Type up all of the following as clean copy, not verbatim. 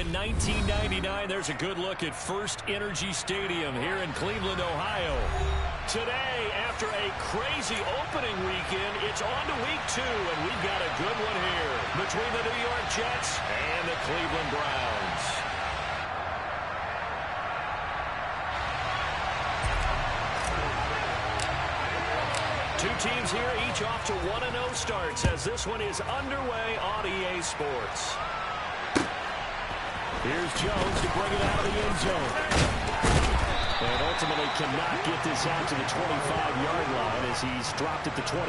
in 1999. There's a good look at First Energy Stadium here in Cleveland, Ohio. Today, after a crazy opening weekend, it's on to week 2, and we've got a good one here between the New York Jets and the Cleveland Browns. Two teams here, each off to 1-0 starts as this one is underway on EA Sports. Here's Jones to bring it out of the end zone. And ultimately cannot get this out to the 25-yard line as he's dropped at the 23.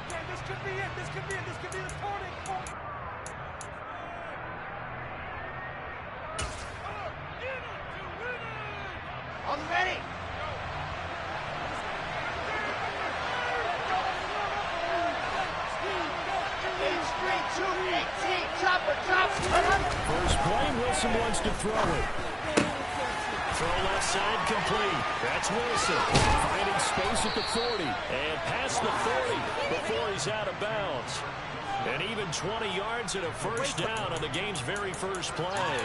Okay, this could be it. This could be it. This could be the turning point. On the ready. First play, Wilson wants to throw it. Throw left side complete. That's Wilson. Finding space at the 40. And past the 40 before he's out of bounds. And even 20 yards and a first down on the game's very first play.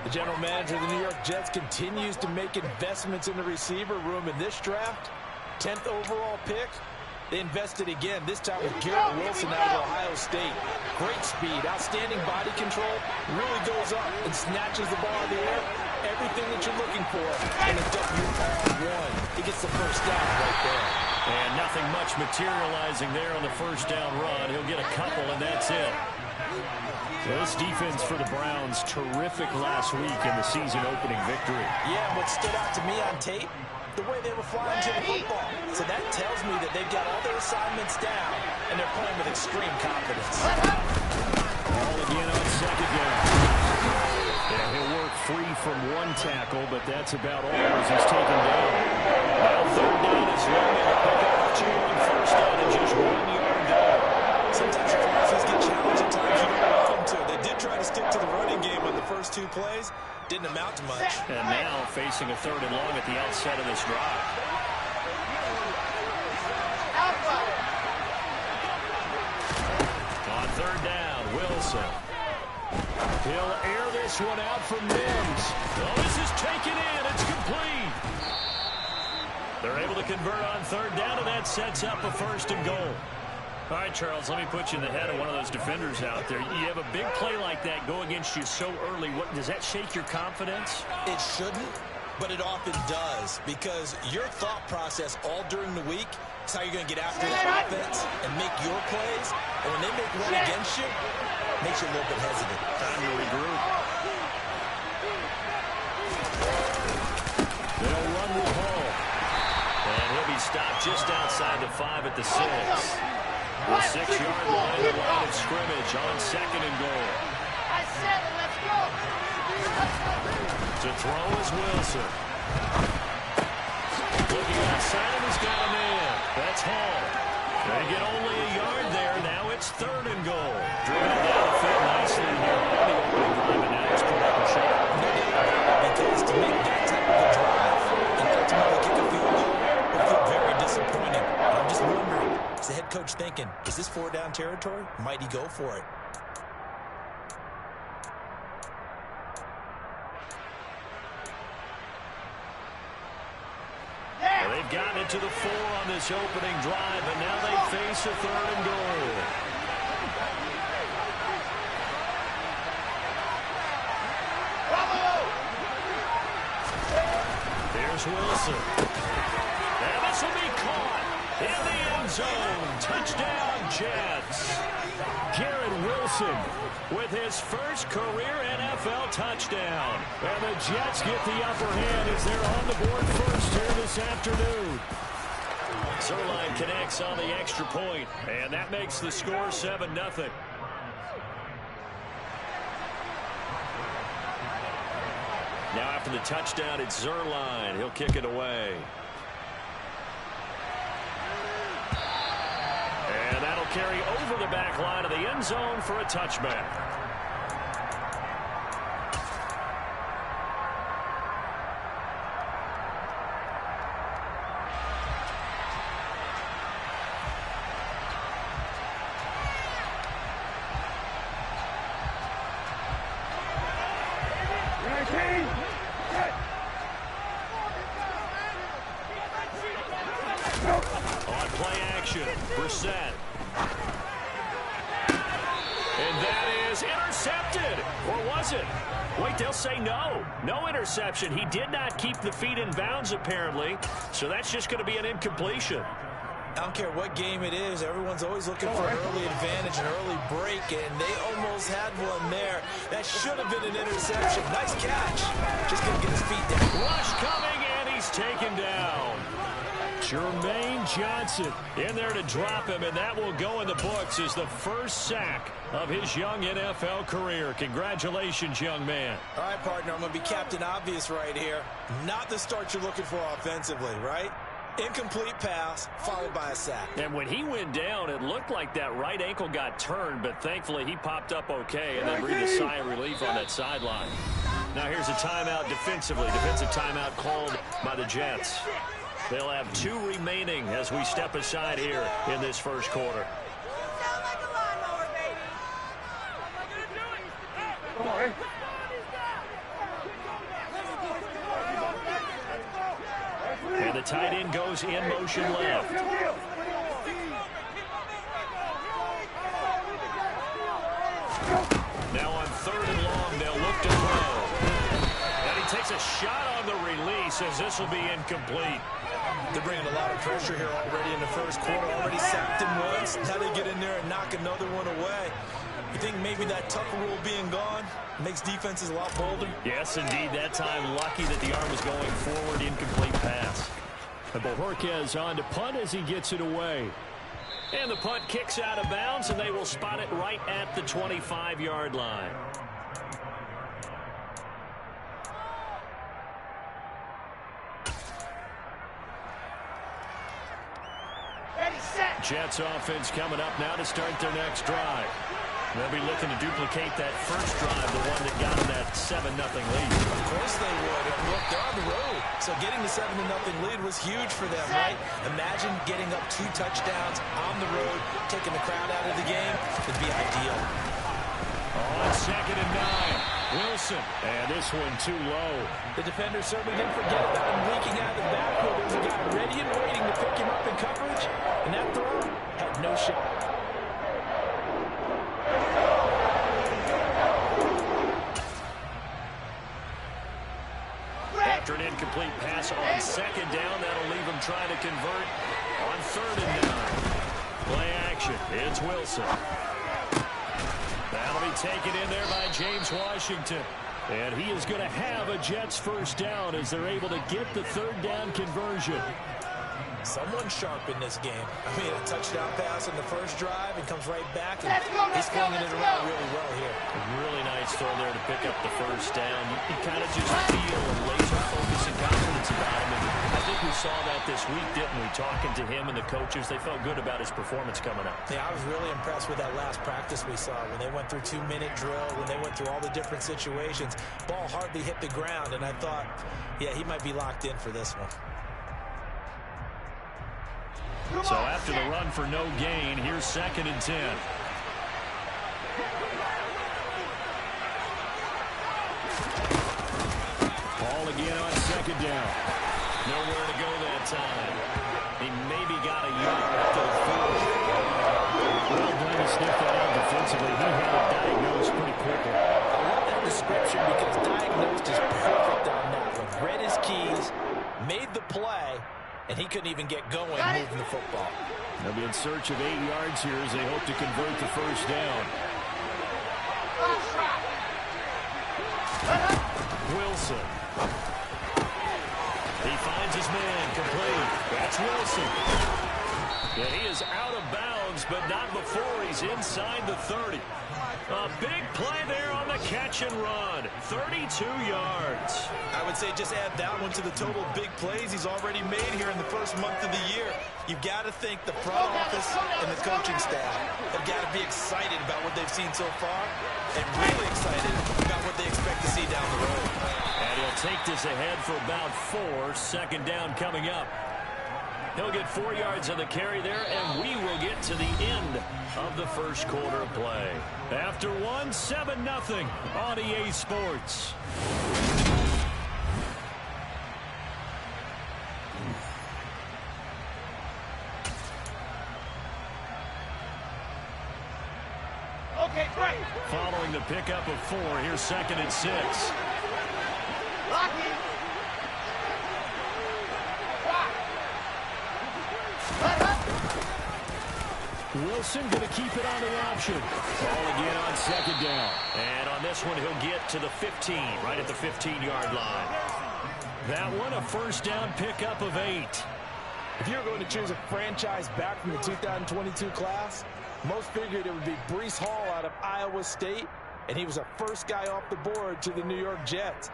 The general manager of the New York Jets continues to make investments in the receiver room in this draft. 10th overall pick. They invested again, this time with Garrett Wilson out of Ohio State. Great speed, outstanding body control, really goes up and snatches the ball in the air. Everything that you're looking for in a W-1. He gets the first down right there. And nothing much materializing there on the first down run. He'll get a couple, and that's it. So this defense for the Browns, terrific last week in the season-opening victory. Yeah, what stood out to me on tape, the way they were flying to the football. So that tells me that they've got all their assignments down, and they're playing with extreme confidence. Ball again on second down. And he'll work free from one tackle, but that's about all as he's taken down. Now third down is long to pick up 2 on first down and just 1 yard down. Sometimes if offenses get challenged at times, you don't want them to. They did try to stick to the running game on the first 2 plays. Didn't amount to much. And now facing a 3rd and long at the outset of this drive. On 3rd down, Wilson. He'll air this one out from Mims. Oh, this is taken in. It's complete. They're able to convert on 3rd down, and that sets up a 1st and goal. All right, Charles, let me put you in the head of one of those defenders out there. You have a big play like that go against you so early. What does that shake your confidence? It shouldn't, but it often does, because your thought process all during the week is how you're going to get after that offense and make your plays. And when they make one against you, it makes you a little bit hesitant. Time to regroup. They'll run with Hall. And he'll be stopped just outside the 5 at the 6. The 6-yard line, the line of scrimmage on 2nd and goal. I said it, let's go. To throw is Wilson. Looking outside, and he's got a man. That's Hall. They get only a yard there. Now it's 3rd and goal. Driven it down the field nicely here on the opening drive, and now it's put up a shot. Because to make that type of a drive and ultimately kick a field goal would feel very disappointing. And I'm just wondering, is the head coach thinking, is this 4-down territory? Might he go for it? Well, they've gotten it to the 4 on this opening drive, and now they face a 3rd and goal. Here's Wilson. And this will be caught in the end zone. Touchdown, Jets. Garrett Wilson with his first career NFL touchdown. And the Jets get the upper hand as they're on the board first here this afternoon. Zerline connects on the extra point, and that makes the score 7-0. Now after the touchdown, it's Zerline. He'll kick it away. And that'll carry over the back line of the end zone for a touchback. On play action, Brissett. And that is intercepted. Or was it? Wait, they'll say no. No interception. He did not keep the feet in bounds, apparently. So that's just going to be an incompletion. I don't care what game it is. Everyone's always looking for an early advantage, an early break, and they almost had one there. That should have been an interception. Nice catch. Just going to get his feet down. Rush coming, and he's taken down. Jermaine Johnson in there to drop him, and that will go in the books as the first sack of his young NFL career. Congratulations, young man. All right, partner, I'm going to be Captain Obvious right here. Not the start you're looking for offensively, right? Incomplete pass, followed by a sack. And when he went down, it looked like that right ankle got turned, but thankfully he popped up okay and then breathed a sigh of relief on that sideline. Now here's a timeout defensively. Defensive timeout called by the Jets. They'll have 2 remaining as we step aside here in this first quarter. And the tight end goes in motion left. Now on 3rd and long, they'll look to throw. And he takes a shot on the release as this will be incomplete. They're bringing a lot of pressure here already in the first quarter. Already sacked him once. Now they get in there and knock another one away. You think maybe that Tucker rule being gone makes defenses a lot bolder? Yes, indeed. That time, lucky that the arm was going forward. Incomplete pass. And Bojorquez on to punt as he gets it away. And the punt kicks out of bounds, and they will spot it right at the 25-yard line. Jets offense coming up now to start their next drive. They'll be looking to duplicate that first drive, the one that got them that 7-0 lead. Of course they would. And look, they're on the road. So getting the 7-0 lead was huge for them, right? Imagine getting up 2 touchdowns on the road, taking the crowd out of the game. It'd be ideal. On 2nd and 9, Wilson. And this one too low. The defender certainly didn't forget about him leaking out of the backfield. There was a guy ready and waiting to pick him up in coverage. And that throw had no shot. After an incomplete pass on 2nd down, that'll leave him trying to convert on 3rd and 9. Play action. It's Wilson. That'll be taken in there by James Washington. And he is going to have a Jets first down as they're able to get the 3rd down conversion. Someone sharp in this game. I mean, a touchdown pass in the first drive and comes right back. And he's flinging it around really well here. A really nice throw there to pick up the first down. You kind of just feel a laser focus and confidence about him. And I think we saw that this week, didn't we? Talking to him and the coaches, they felt good about his performance coming up. Yeah, I was really impressed with that last practice we saw when they went through 2-minute drill, when they went through all the different situations. Ball hardly hit the ground, and I thought, yeah, he might be locked in for this one. So after the run for no gain, here's 2nd and 10. Ball again on 2nd down. Nowhere to go that time. He maybe got a yard after the field. Well done to sniff that out defensively. He had it diagnosed pretty quickly. I love that description because diagnosed is perfect on that one. Read his keys, made the play, and he couldn't even get going moving the football. They'll be in search of 8 yards here as they hope to convert the first down. Wilson. He finds his man complete. That's Wilson. Yeah, he is out of bounds, but not before he's inside the 30. A big play there on the catch and run. 32 yards. I would say just add that one to the total big plays he's already made here in the first month of the year. You've got to think the front office and the coaching staff have got to be excited about what they've seen so far and really excited about what they expect to see down the road. And he'll take this ahead for about 4. 2nd down coming up. He'll get 4 yards on the carry there, and we will get to the end of the first quarter of play. After 7-0 on EA Sports. Okay, break. Following the pickup of 4, here's 2nd and 6. Lock in. Wilson going to keep it on the option. Ball again on 2nd down. And on this one, he'll get to the 15, right at the 15-yard line. That one, a 1st down pickup of 8. If you were going to choose a franchise back from the 2022 class, most figured it would be Breece Hall out of Iowa State, and he was the first guy off the board to the New York Jets.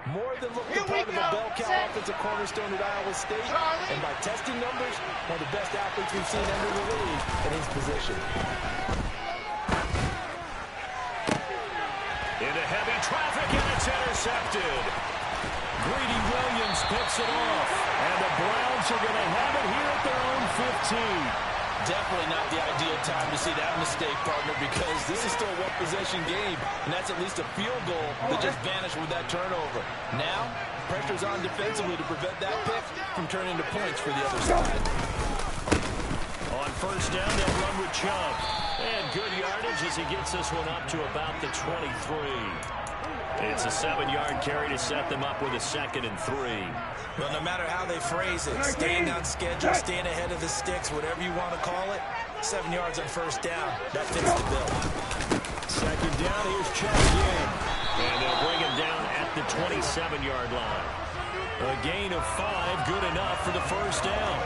More than looked the part of a bell cow offensive cornerstone at Iowa State, and by testing numbers, one of the best athletes we've seen enter the league in his position. Into heavy traffic, and it's intercepted. Greedy Williams picks it off, and the Browns are going to have it here at their own 15. Definitely not the ideal time to see that mistake, partner, because this is still a one-possession game, and that's at least a field goal that just vanished with that turnover. Now, pressure's on defensively to prevent that pick from turning into points for the other side. On 1st down, they'll run with Chubb. And good yardage as he gets this one up to about the 23. It's a 7-yard carry to set them up with a 2nd and 3. Well, no matter how they phrase it, staying on schedule, staying ahead of the sticks, whatever you want to call it, 7 yards on 1st down, that fits the bill. 2nd down, here's Chubb again. And they'll bring him down at the 27-yard line. A gain of 5, good enough for the 1st down.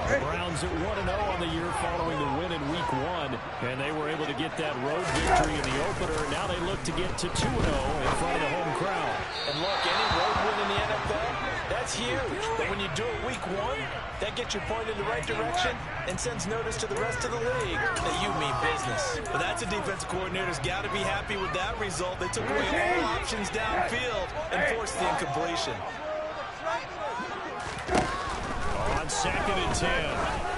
The Browns at 1-0 on the year following the win in Week 1, and they were able to get that road victory in the opener. Now they look to get to 2-0 in front of the home crowd. And look, any road win in the NFL, that's huge. But when you do it Week 1, that gets you pointed in the right direction and sends notice to the rest of the league that you mean business. But that's a defensive coordinator's got to be happy with that result. They took away all options downfield and forced the incompletion. On 2nd and 10,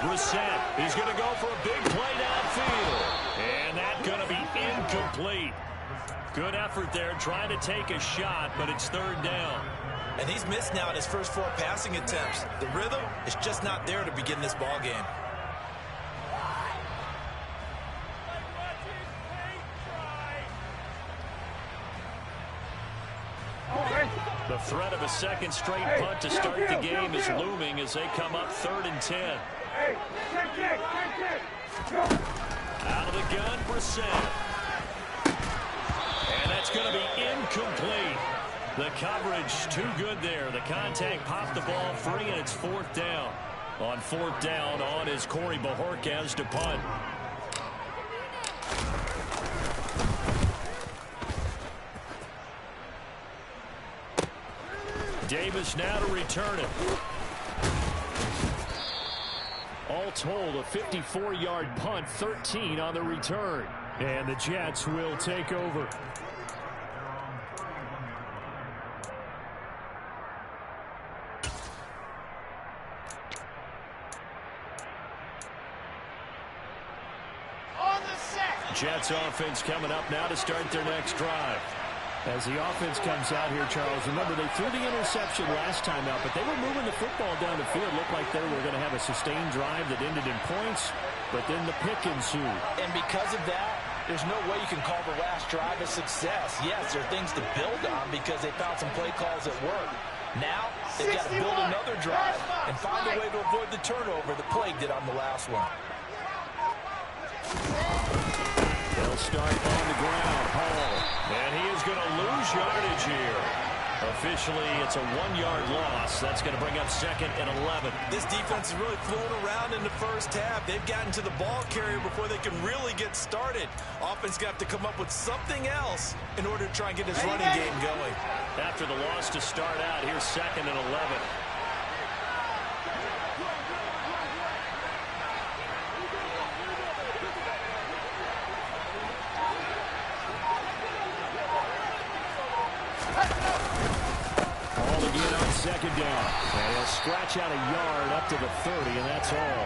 Brissett, he's going to go for a big play downfield. And that's going to be incomplete. Good effort there, trying to take a shot, but it's 3rd down. And he's missed now in his first 4 passing attempts. The rhythm is just not there to begin this ball game. The threat of a 2nd straight punt to start the game is looming as they come up 3rd and 10. Out of the gun, Brissett. And that's going to be incomplete. The coverage too good there. The contact popped the ball free, and it's 4th down. On 4th down, on is Corey Bojorquez to punt. Davis now to return it. All told, a 54-yard punt, 13 on the return. And the Jets will take over. On the set. Jets offense coming up now to start their next drive. As the offense comes out here, Charles, remember they threw the interception last time out, but they were moving the football down the field. Looked like they were going to have a sustained drive that ended in points, but then the pick ensued. And because of that, there's no way you can call the last drive a success. Yes, there are things to build on because they found some play calls that work. Now, they've got to build another drive and find a way to avoid the turnover that plagued it on the last one. They'll start on the ground. Hall. And he is going to lose yardage here. Officially, it's a 1-yard loss. That's going to bring up 2nd and 11. This defense has really flown around in the first half. They've gotten to the ball carrier before they can really get started. Offense got to come up with something else in order to try and get this running game going. After the loss to start out, here's 2nd and 11. Ball again on 2nd down. And he'll scratch out a yard up to the 30, and that's all.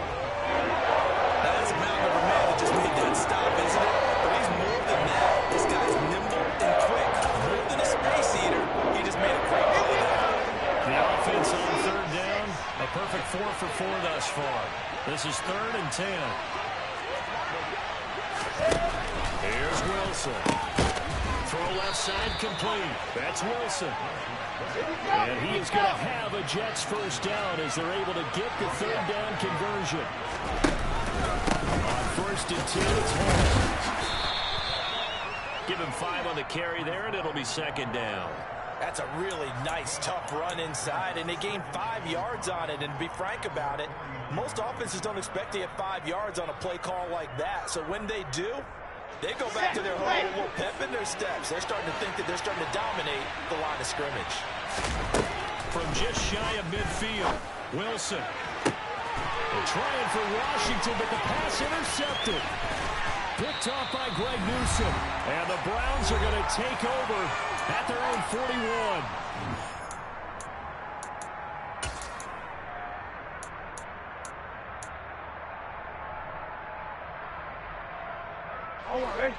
That's a mountain of a man that just made that stop, isn't it? But he's more than that. This guy's nimble and quick. More than a space eater. He just made a great play there. The offense on 3rd down, a perfect 4 for 4 thus far. This is 3rd and 10. Here's Wilson. Throw left side complete. That's Wilson. And he is going to have a Jets first down as they're able to get the third down conversion. On 1st and 2, it's Hall. Give him 5 on the carry there, and it'll be 2nd down. That's a really nice, tough run inside, and they gained 5 yards on it. And to be frank about it, most offenses don't expect to get 5 yards on a play call like that. So when they do, they go back to their home with a little pep in their steps. They're starting to think that they're starting to dominate the line of scrimmage. From just shy of midfield, Wilson. They're trying for Washington, but the pass intercepted. Picked off by Greg Newsome. And the Browns are going to take over at their own 41.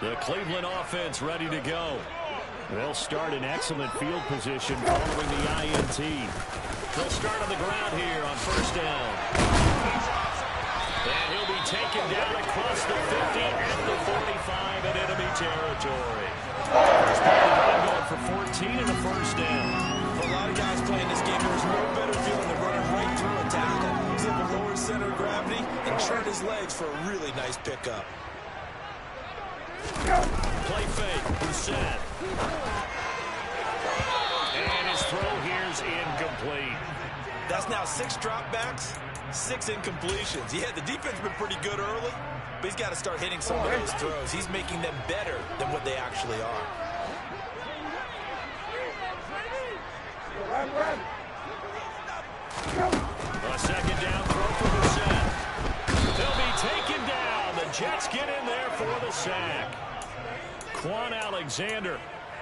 The Cleveland offense ready to go. They'll start in excellent field position following the INT. They'll start on the ground here on 1st down. And he'll be taken down across the 50 and the 45 in enemy territory. First down going for 14 and a 1st down. For a lot of guys playing this game, there's no better feeling than running right through a tackle. He's able to lower his center of gravity and turn his legs for a really nice pickup. Play fake, Brissett. And his throw here's incomplete. That's now 6 dropbacks, 6 incompletions. Yeah, the defense has been pretty good early, but he's got to start hitting some of those throws. He's making them better than what they actually are. A 2nd down throw for Brissett. They'll be taken down. The Jets get in there for the sack. Quan Alexander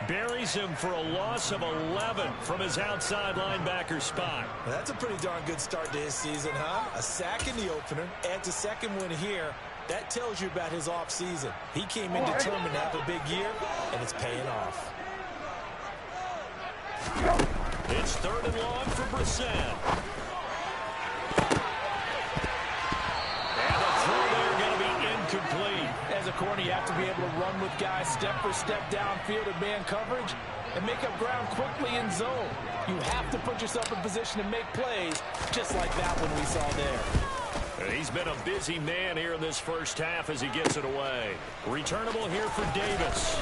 buries him for a loss of 11 from his outside linebacker spot. Well, that's a pretty darn good start to his season, huh? A sack in the opener, adds a 2nd one here. That tells you about his offseason. He came in determined to have a big year, and it's paying off. It's 3rd and long for Brissett. And the throw there going to be incomplete. As a corner, you have to be able to run with guys step for step downfield in man coverage and make up ground quickly in zone. You have to put yourself in position to make plays, just like that one we saw there. He's been a busy man here in this first half as he gets it away. Returnable here for Davis.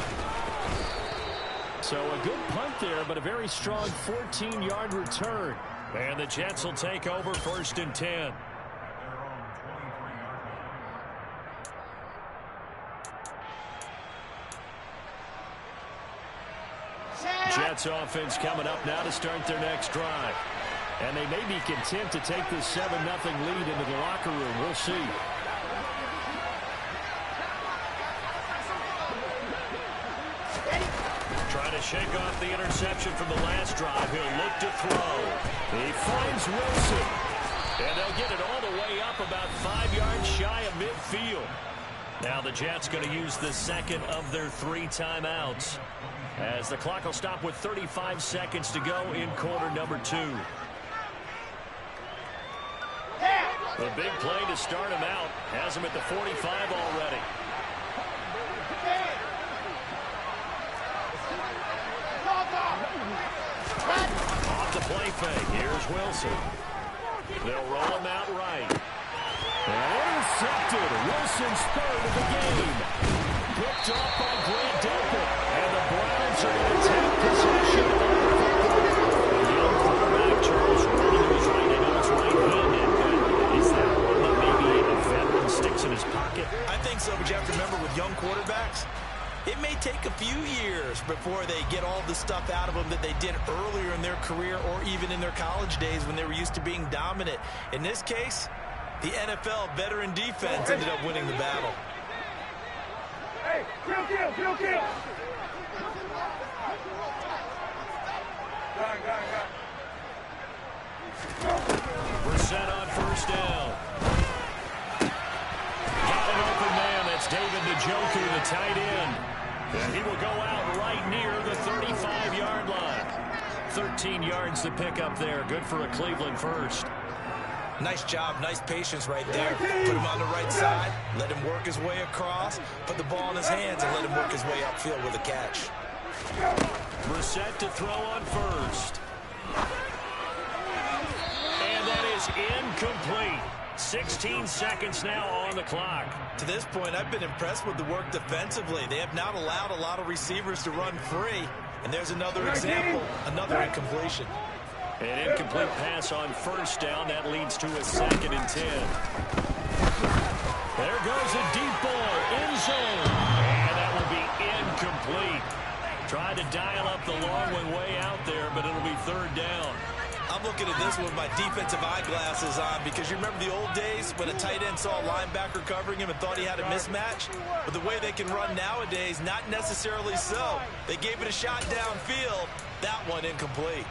So a good punt there, but a very strong 14-yard return. And the Jets will take over 1st and 10. Jets offense coming up now to start their next drive. And they may be content to take this 7-0 lead into the locker room. We'll see. Trying to shake off the interception from the last drive. He'll look to throw. He finds Wilson. And they'll get it all the way up about 5 yards shy of midfield. Now the Jets going to use the 2nd of their 3 timeouts, as the clock will stop with 35 seconds to go in quarter number 2. The big play to start him out has him at the 45 already. Off the play fake. Here's Wilson. They'll roll him out right. And intercepted. Wilson's 3rd of the game. Picked off by Grant Delpit. And the Browns are going to take possession of the young quarterback, Charles, running to his right. I know it's right-handed, but is that one that maybe a veteran sticks in his pocket? I think so, but you have to remember with young quarterbacks, it may take a few years before they get all the stuff out of them that they did earlier in their career or even in their college days when they were used to being dominant. In this case, the NFL veteran defense ended up winning the battle. Hey, kill. Brissett on 1st down. Got an open man. That's David Njoku, the tight end. And he will go out right near the 35-yard line. 13 yards to pick up there. Good for a Cleveland first. Nice job, nice patience right there. Put him on the right side, let him work his way across, put the ball in his hands, and let him work his way upfield with a catch. Brissett to throw on first. And that is incomplete. 16 seconds now on the clock. To this point, I've been impressed with the work defensively. They have not allowed a lot of receivers to run free. And there's another example, another incompletion. An incomplete pass on first down. That leads to a 2nd and 10. There goes a deep ball, end zone. And that will be incomplete. Tried to dial up the long one way out there, but it'll be 3rd down. I'm looking at this with my defensive eyeglasses on because you remember the old days when a tight end saw a linebacker covering him and thought he had a mismatch? But the way they can run nowadays, not necessarily so. They gave it a shot downfield. That one incomplete.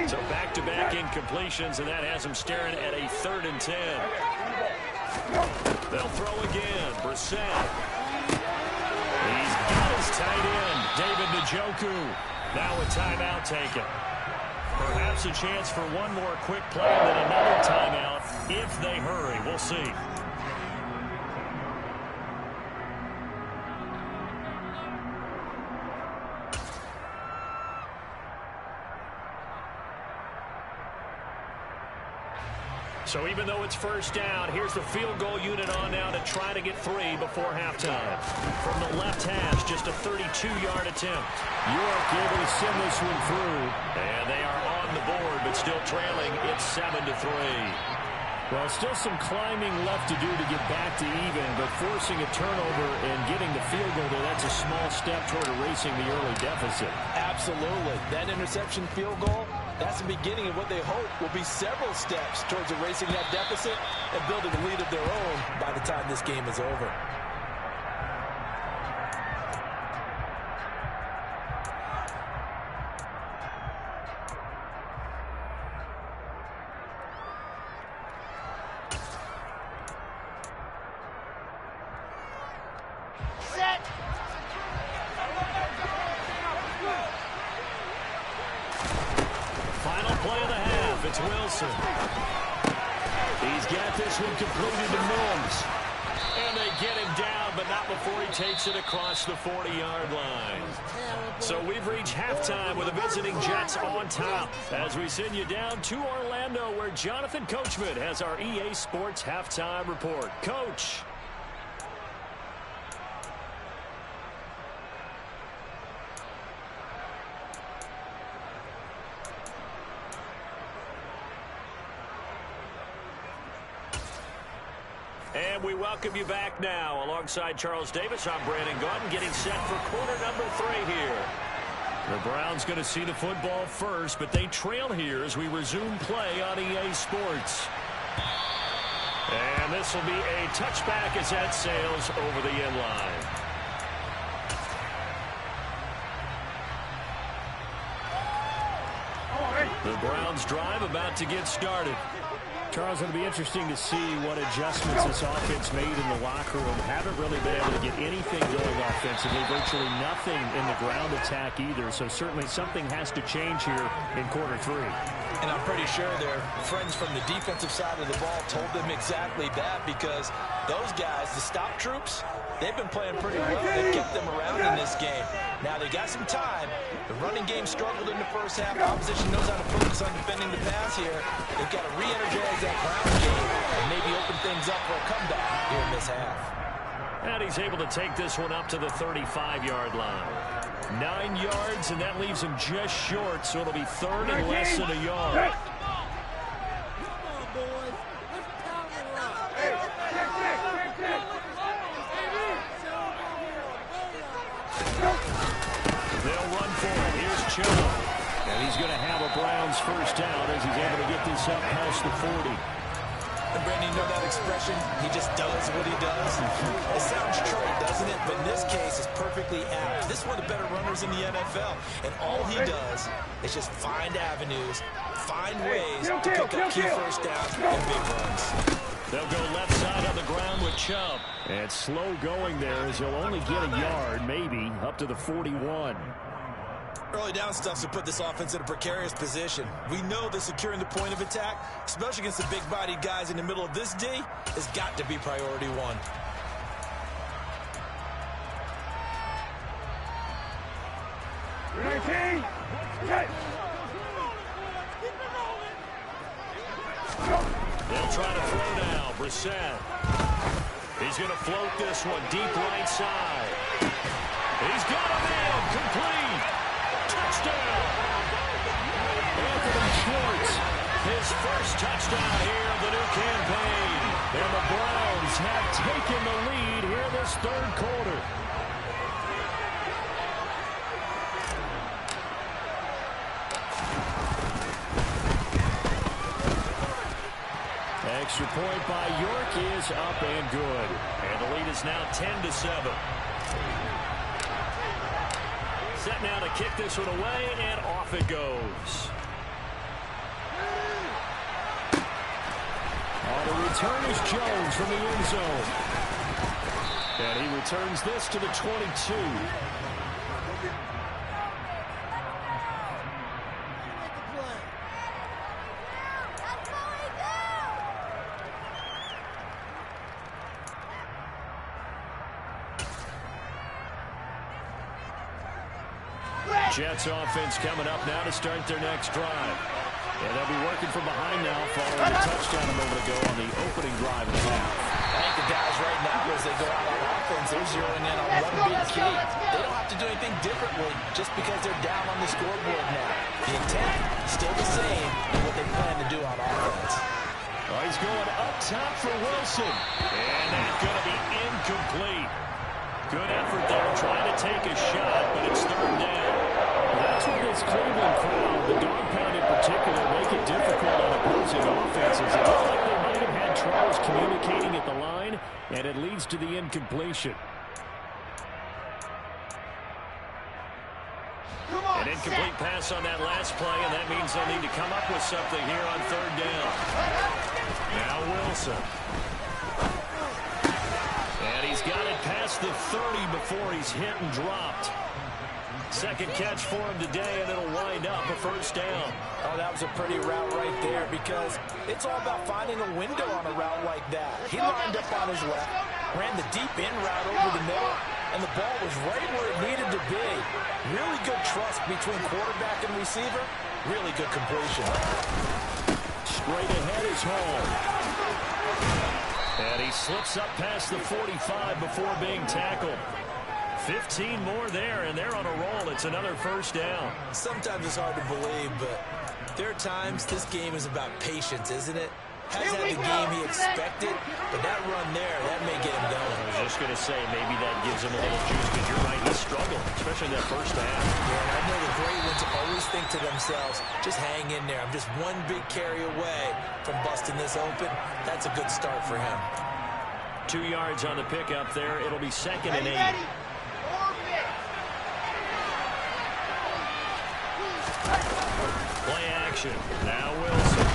So back-to-back incompletions, and that has him staring at a 3rd and 10. They'll throw again. Brissett. He's got his tight end, David Njoku. Now a timeout taken. Perhaps a chance for one more quick play and then another timeout if they hurry. We'll see. So even though it's first down, here's the field goal unit on now to try to get 3 before halftime. From the left hash, just a 32-yard attempt. York able to send this one through. And they are on the board, but still trailing. It's 7-3. Well, still some climbing left to do to get back to even, but forcing a turnover and getting the field goal there, that's a small step toward erasing the early deficit. Absolutely. That interception field goal, that's the beginning of what they hope will be several steps towards erasing that deficit and building a lead of their own by the time this game is over. Final play of the half. It's Wilson. He's got this one completed to Mills. And they get him down, but not before he takes it across the 40-yard line. So we've reached halftime with the visiting Jets on top as we send you down to Orlando where Jonathan Coachman has our EA Sports halftime report. Coach. And we welcome you back now. Alongside Charles Davis, I'm Brandon Gaudin getting set for quarter number 3 here. The Browns going to see the football first, but they trail here as we resume play on EA Sports. And this will be a touchback as that sails over the end line. The Browns drive about to get started. Charles, it'll be interesting to see what adjustments this offense made in the locker room. Haven't really been able to get anything going offensively, virtually nothing in the ground attack either. So certainly something has to change here in quarter 3. And I'm pretty sure their friends from the defensive side of the ball told them exactly that because those guys, the stop troops, they've been playing pretty well. They've kept them around in this game. Now they got some time. The running game struggled in the first half. The opposition knows how to focus on defending the pass here. They've got to re-energize that ground game and maybe open things up for a comeback here in this half. And he's able to take this one up to the 35-yard line. 9 yards, and that leaves him just short, so it'll be 3rd and less than a yard. They'll run for it. Here's Chubb. And he's going to have a Browns first down as he's able to get this up past the 40. And Brandon, you know that expression? He just does what he does. It sounds trite, doesn't it? But in this case, it's perfectly apt. This is one of the better runners in the NFL. And all he does is just find avenues, find ways to pick up key first downs and big runs. They'll go left side on the ground with Chubb. And slow going there as he'll only get a yard, maybe, up to the 41. Early down stuff to put this offense in a precarious position. We know that securing the point of attack, especially against the big-bodied guys in the middle of this D, has got to be priority one. They'll try to throw now. Brissett. He's going to float this one deep right side. He's got a man. Complete. Touchdown. Anthony Schwartz. His first touchdown here of the new campaign. And the Browns have taken the lead here this third quarter. Extra point by York is up and good. And the lead is now 10-7. Set now to kick this one away, and off it goes. On the return is Jones from the end zone. And he returns this to the 22. Jets offense coming up now to start their next drive. And they'll be working from behind now following the touchdown a moment ago on the opening drive of the half. I think the guys right now, as they go out on offense, they're zeroing in on one big key. They don't have to do anything differently just because they're down on the scoreboard now. The intent still the same in what they plan to do on offense. Oh, he's going up top for Wilson. And that's going to be incomplete. Good effort there trying to take a shot, but it's third down. That's what this Cleveland crowd, the dog pound in particular, make it difficult on opposing offenses. It looks like they might have had troubles communicating at the line, and it leads to the incompletion. An incomplete pass on that last play, and that means they'll need to come up with something here on third down. Now Wilson. And he's got it past the 30 before he's hit and dropped. Second catch for him today, and it'll wind up a first down. Oh, that was a pretty route right there because it's all about finding a window on a route like that. He lined up on his left, ran the deep in route over the middle, and the ball was right where it needed to be. Really good trust between quarterback and receiver. Really good completion. Straight ahead is home. And he slips up past the 45 before being tackled. 15 more there, and they're on a roll. It's another first down. Sometimes it's hard to believe, but there are times this game is about patience, isn't it? Hasn't had the game he expected, but that run there, that may get him going. I was just going to say, maybe that gives him a little juice, because you're right, he struggled, especially in that first half. Yeah, and I know the great ones always think to themselves, just hang in there. I'm just one big carry away from busting this open. That's a good start for him. 2 yards on the pickup there. It'll be 2nd and 8. Play action. Now Wilson.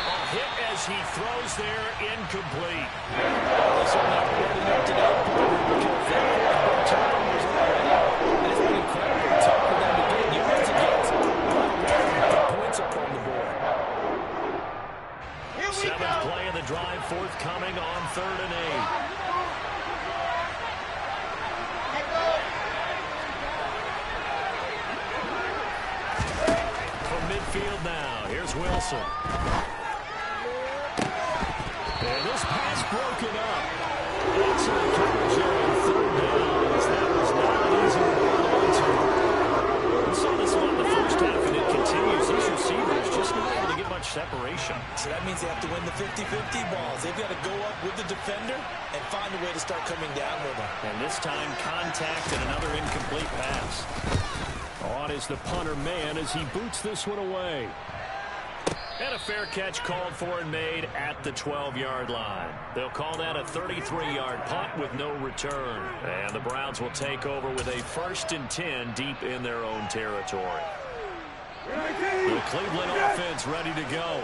A hit as he throws there, incomplete. This will not be able to make today because that turnovers already. And it's been incredibly tough for them to get yards against. Put points up on the board. Seventh play of the drive, forthcoming on 3rd and 8. Midfield now. Here's Wilson. And this pass broken up. Excellent coverage there on 3rd down, as that was not easy to hold on to. We saw this one in the first half, and it continues. These receivers just not able to get much separation. So that means they have to win the 50-50 balls. They've got to go up with the defender and find a way to start coming down with them. And this time, contact and another incomplete pass. On is the punter man as he boots this one away. And a fair catch called for and made at the 12-yard line. They'll call that a 33-yard punt with no return. And the Browns will take over with a 1st and 10 deep in their own territory. The Cleveland offense ready to go.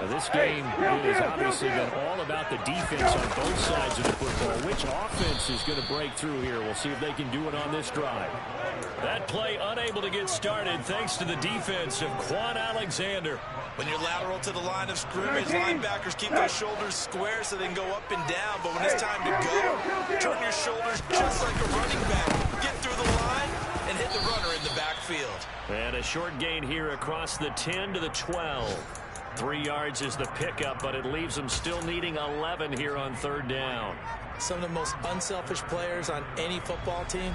This game has obviously been all about the defense on both sides of the football. Which offense is going to break through here? We'll see if they can do it on this drive. That play unable to get started thanks to the defense of Quan Alexander. When you're lateral to the line of scrimmage, linebackers keep their shoulders square so they can go up and down. But when it's time to go, turn your shoulders just like a running back. Get through the line and hit the runner in the backfield. And a short gain here across the 10 to the 12. 3 yards is the pickup, but it leaves them still needing 11 here on third down. Some of the most unselfish players on any football team,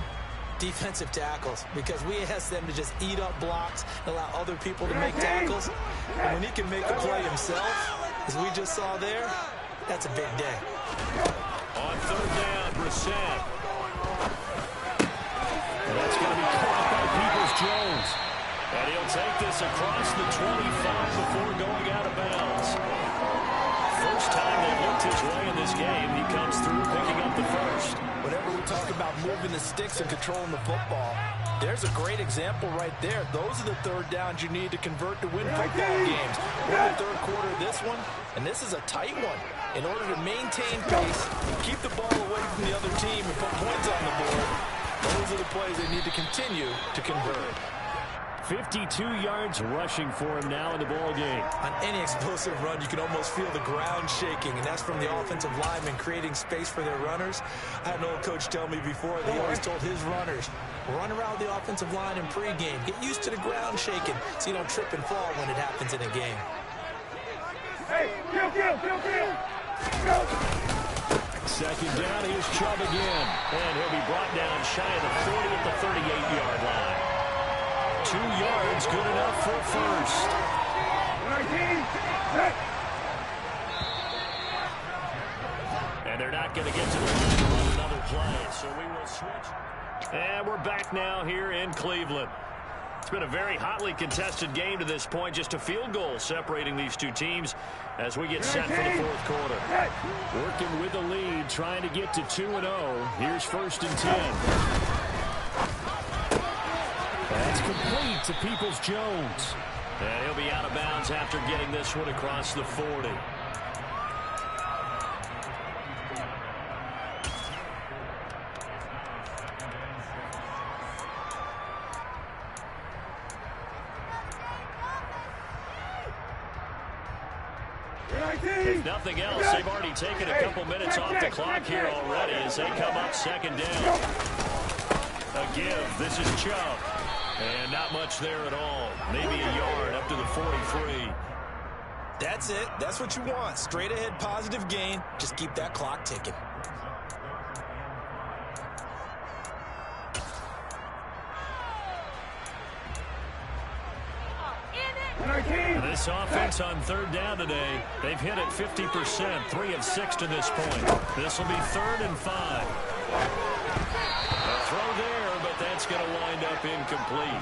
defensive tackles, because we ask them to just eat up blocks and allow other people to make tackles. And when he can make a play himself, as we just saw there, that's a big day. On third down, Brissett. That's going to be caught by Peoples-Jones. And he'll take this across the 25 before going out of bounds. First time they've looked his way in this game, he comes through picking up the first. Whenever we talk about moving the sticks and controlling the football, there's a great example right there. Those are the third downs you need to convert to win football games. We're in the third quarter of this one, and this is a tight one. In order to maintain pace, keep the ball away from the other team and put points on the board, those are the plays they need to continue to convert. 52 yards rushing for him now in the ball game. On any explosive run, you can almost feel the ground shaking, and that's from the offensive linemen creating space for their runners. I had an old coach tell me before, they always told his runners, run around the offensive line in pregame. Get used to the ground shaking so you don't trip and fall when it happens in a game. Hey, kill. Second down, here's Chubb again. And he'll be brought down shy of the 40 at the 38-yard line. 2 yards, good enough for a first. 19, and they're not going to get to the line to run another play, so we will switch. And we're back now here in Cleveland. It's been a very hotly contested game to this point, just a field goal separating these two teams as we get set for the fourth quarter. Working with the lead, trying to get to 2-0. Here's first and 10. That's complete to Peoples-Jones. And he'll be out of bounds after getting this one across the 40. If nothing else, they've already taken a couple minutes off the clock here already as they come up second down. A give. This is Chubb. And not much there at all. Maybe a yard up to the 43. That's it. That's what you want. Straight ahead positive gain. Just keep that clock ticking. This offense on third down today, they've hit it 50%, 3 of 6 to this point. This will be 3rd and 5. A throw there, but that's going to wind up incomplete.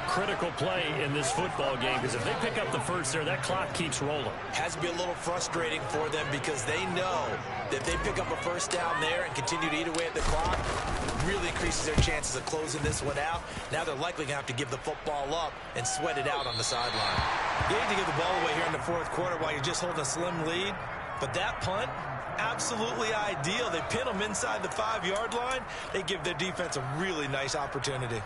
Critical play in this football game because if they pick up the first there, that clock keeps rolling. Has to be a little frustrating for them because they know that if they pick up a first down there and continue to eat away at the clock, really increases their chances of closing this one out. Now they're likely going to have to give the football up and sweat it out on the sideline. You need to give the ball away here in the fourth quarter while you're just holding a slim lead. But that punt, absolutely ideal. They pin them inside the 5-yard line. They give their defense a really nice opportunity.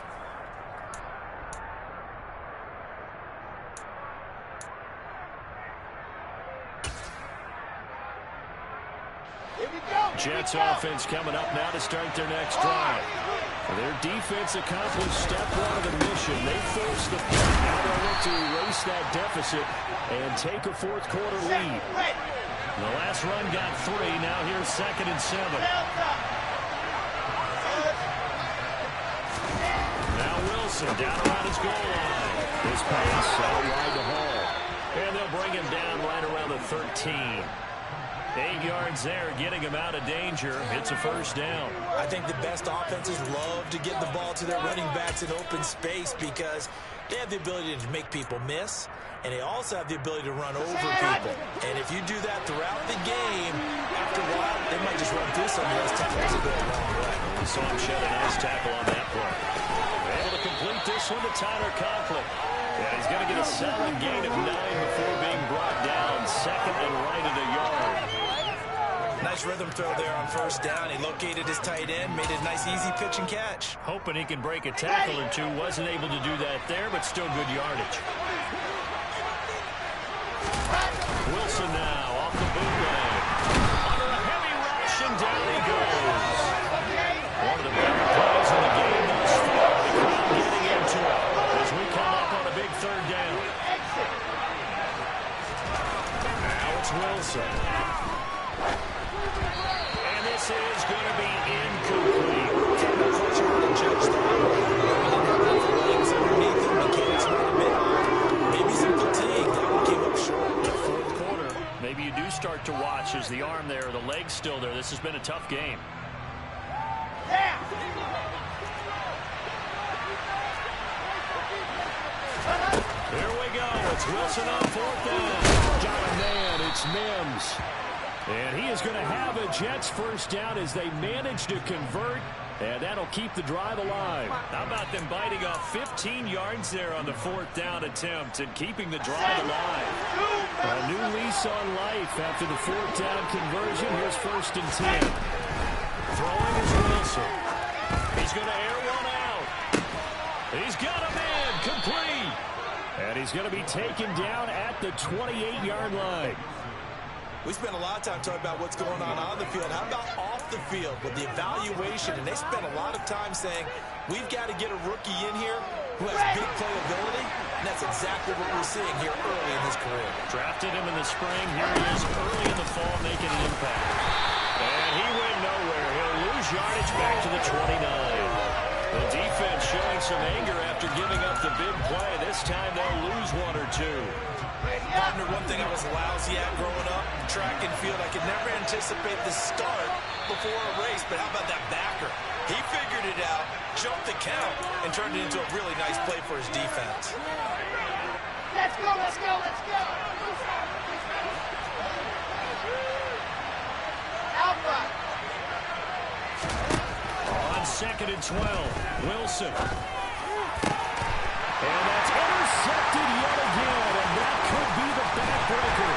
Jets offense coming up now to start their next drive. Their defense accomplished step 1 of the mission. They forced the punt. Now they'll look to erase that deficit and take a fourth quarter lead. The last run got 3. Now here's 2nd and 7. Now Wilson down around his goal line. His pass out wide to Hall. And they'll bring him down right around the 13. 8 yards there, getting him out of danger. It's a first down. I think the best offenses love to get the ball to their running backs in open space because they have the ability to make people miss, and they also have the ability to run over people. And if you do that throughout the game, after a while, they might just run through some of those tackles and go a long way. We saw him shed a nice tackle on that play. Able to complete this one to Tyler Conklin. Yeah, he's going to get a solid gain of 9 before being brought down. Second and right at a yard. Nice rhythm throw there on first down. He located his tight end, made a nice easy pitch and catch. Hoping he can break a tackle or two. Wasn't able to do that there, but still good yardage. Wilson now off the bootleg. Under a heavy rush, and down he goes. One of the better plays in the game thus far. The crowd getting into it as we come up on a big third down. Now it's Wilson. And this is going to be incomplete. Judge that. Legs underneath him, mechanics might have been on. Maybe some fatigue. That one came up short. The fourth quarter, maybe you do start to watch as the arm there, the leg's still there. This has been a tough game. Here we go. It's Wilson on fourth down. Got a man. It's Mims. And he is going to have a Jets first down as they manage to convert. And that'll keep the drive alive. How about them biting off 15 yards there on the fourth down attempt and keeping the drive alive? A new lease on life after the fourth down conversion. Here's first and 10. Throwing is Wilson. He's going to air one out. He's got a man complete. And he's going to be taken down at the 28-yard line. We spent a lot of time talking about what's going on the field. How about off the field with the evaluation? And they spent a lot of time saying, we've got to get a rookie in here who has big playability. And that's exactly what we're seeing here early in his career. Drafted him in the spring. Here he is early in the fall making an impact. And he went nowhere. He'll lose yardage back to the 29. The defense showing some anger after giving up the big play. This time they'll lose one or two. Partner, one thing I was lousy at growing up, track and field, I could never anticipate the start before a race, but how about that backer? He figured it out, jumped the count, and turned it into a really nice play for his defense. Let's go, let's go, let's go. Alpha. On second and 12, Wilson. And that's intercepted yet again, and that could be the backbreaker.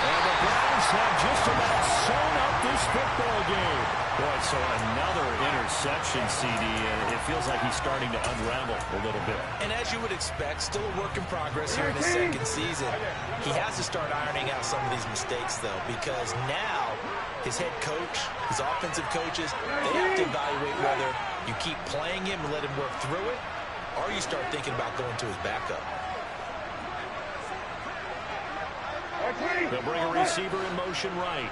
And the Browns have just about sewn up this football game. Boy, so another interception, CD, and it feels like he's starting to unravel a little bit. And as you would expect, still a work in progress here in his second season. He has to start ironing out some of these mistakes, though, because now his head coach, his offensive coaches, they have to evaluate whether you keep playing him and let him work through it, or you start thinking about going to his backup. They'll bring a receiver in motion right.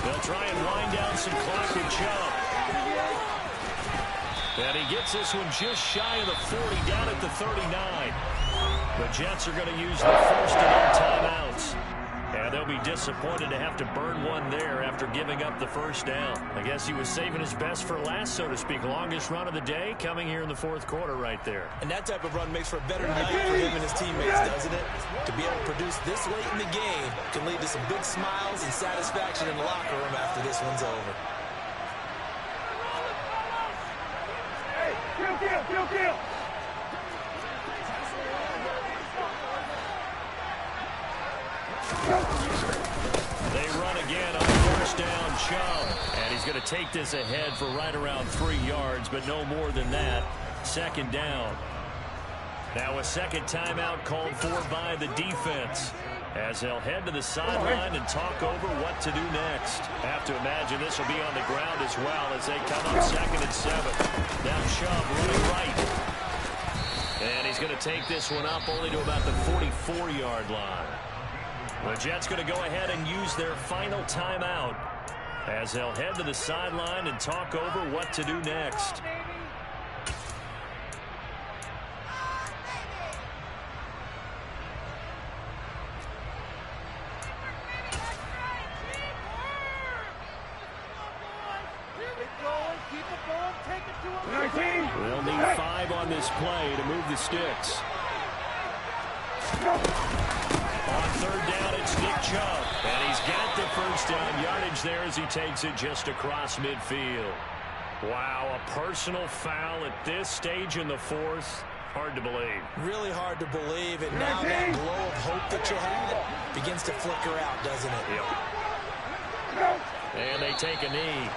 They'll try and wind down some clock with Chubb. And he gets this one just shy of the 40, down at the 39. The Jets are going to use the first of their timeouts. And they'll be disappointed to have to burn one there after giving up the first down. I guess he was saving his best for last, so to speak. Longest run of the day coming here in the fourth quarter right there. And that type of run makes for a better night for him and his teammates, doesn't it? To be able to produce this late in the game can lead to some big smiles and satisfaction in the locker room after this one's over. Hey, kill. They run again on first down, Chubb. And he's going to take this ahead for right around 3 yards, but no more than that. Second down. Now a second timeout called for by the defense, as they'll head to the sideline and talk over what to do next. Have to imagine this will be on the ground as well as they come up second and 7. Now Chubb running right. And he's going to take this one up only to about the 44-yard line. The Jets going to go ahead and use their final timeout as they'll head to the sideline and talk over what to do next. They'll need 5 on this play to move the sticks. On third down, it's Nick Chubb. And he's got the first down yardage there as he takes it just across midfield. Wow, a personal foul at this stage in the fourth. Hard to believe. Really hard to believe, and now that glow of hope that you had begins to flicker out, doesn't it? Yep. And they take a knee.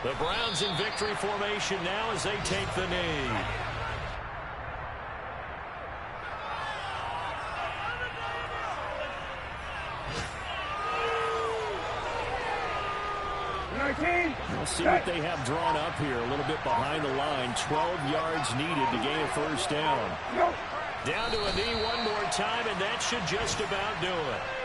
The Browns in victory formation now as they take the knee. We'll see what they have drawn up here. A little bit behind the line. 12 yards needed to gain a first down. Down to a knee one more time, and that should just about do it.